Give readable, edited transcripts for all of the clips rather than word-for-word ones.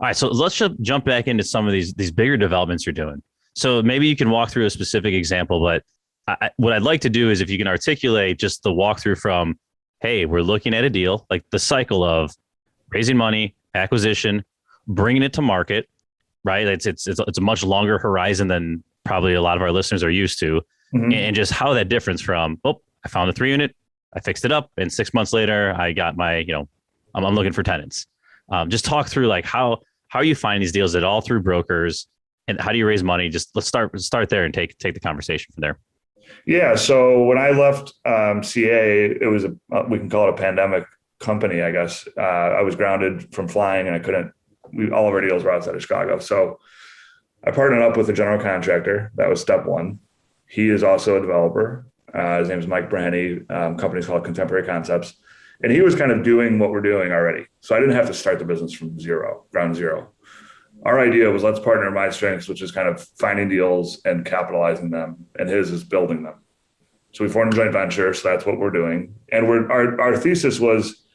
All right, so let's just jump back into some of these bigger developments you're doing. So maybe you can walk through a specific example, but what I'd like to do is if you can articulate just the walkthrough from, hey, we're looking at a deal, like the cycle of raising money, acquisition, bringing it to market, right? It's a much longer horizon than probably a lot of our listeners are used to, Mhm. and just how that difference from, oh, I found a 3 unit, I fixed it up, and 6 months later, I got my, I'm looking for tenants. Just talk through like how are you finding these deals? Is it all through brokers? And how do you raise money? Just let's start there and take the conversation from there. Yeah. So when I left CA, it was we can call it a pandemic company, I guess. I was grounded from flying and I couldn't, all of our deals were outside of Chicago. So I partnered up with a general contractor. That was step one. He is also a developer. His name is Mike Braheny. Company's called Contemporary Concepts. And he was kind of doing what we're doing already. So I didn't have to start the business from zero, ground zero. Our idea was let's partner in my strengths, which is kind of finding deals and capitalizing them. And his is building them. So we formed a joint venture. So that's what we're doing. And our thesis was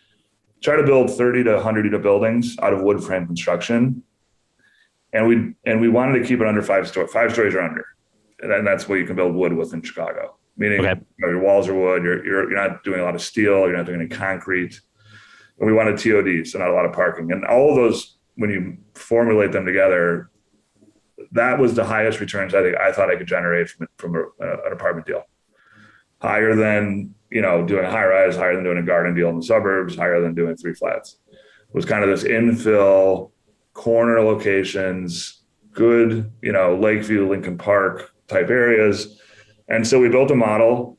try to build 30 to 100 unit buildings out of wood frame construction. And we wanted to keep it under five stories or under. And then that's what you can build wood with in Chicago. Meaning Okay. your walls are wood, you're not doing a lot of steel, you're not doing any concrete. And we wanted TOD, so not a lot of parking. And all of those, when you formulate them together, that was the highest returns I thought I could generate from an apartment deal. Higher than, doing a high rise, higher than doing a garden deal in the suburbs, higher than doing three flats. It was kind of this infill, corner locations, good, Lakeview, Lincoln Park type areas. And so we built a model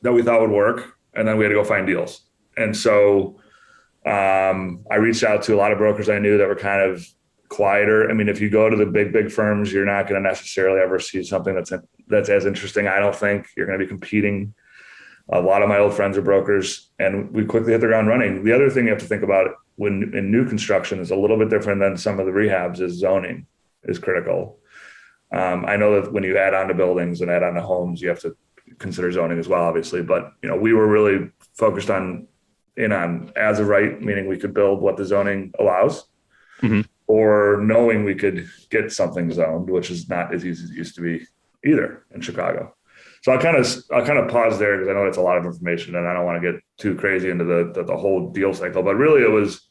that we thought would work, and then we had to go find deals. And so I reached out to a lot of brokers I knew that were kind of quieter. I mean, if you go to the big firms, you're not going to necessarily ever see something that's as interesting. I don't think you're going to be competing. A lot of my old friends are brokers, and we quickly hit the ground running. The other thing you have to think about when in new construction is a little bit different than some of the rehabs is zoning is critical. I know that when you add on to buildings and add on to homes, you have to consider zoning as well, obviously. But we were really focused on as of right, meaning we could build what the zoning allows, Mm-hmm. or knowing we could get something zoned, which is not as easy as it used to be either in Chicago. So I'll kind of pause there because I know it's a lot of information and I don't want to get too crazy into the whole deal cycle. But really, it was,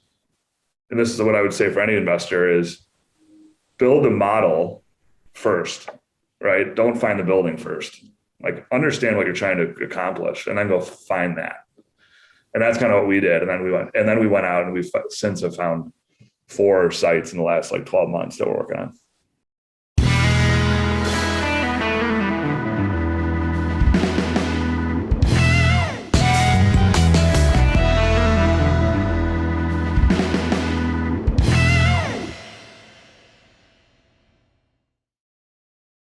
and this is what I would say for any investor is build a model first, right? Don't find the building first. Like understand what you're trying to accomplish and then go find that. And that's kind of what we did. And then we went out and we've since have found 4 sites in the last 12 months that we're working on.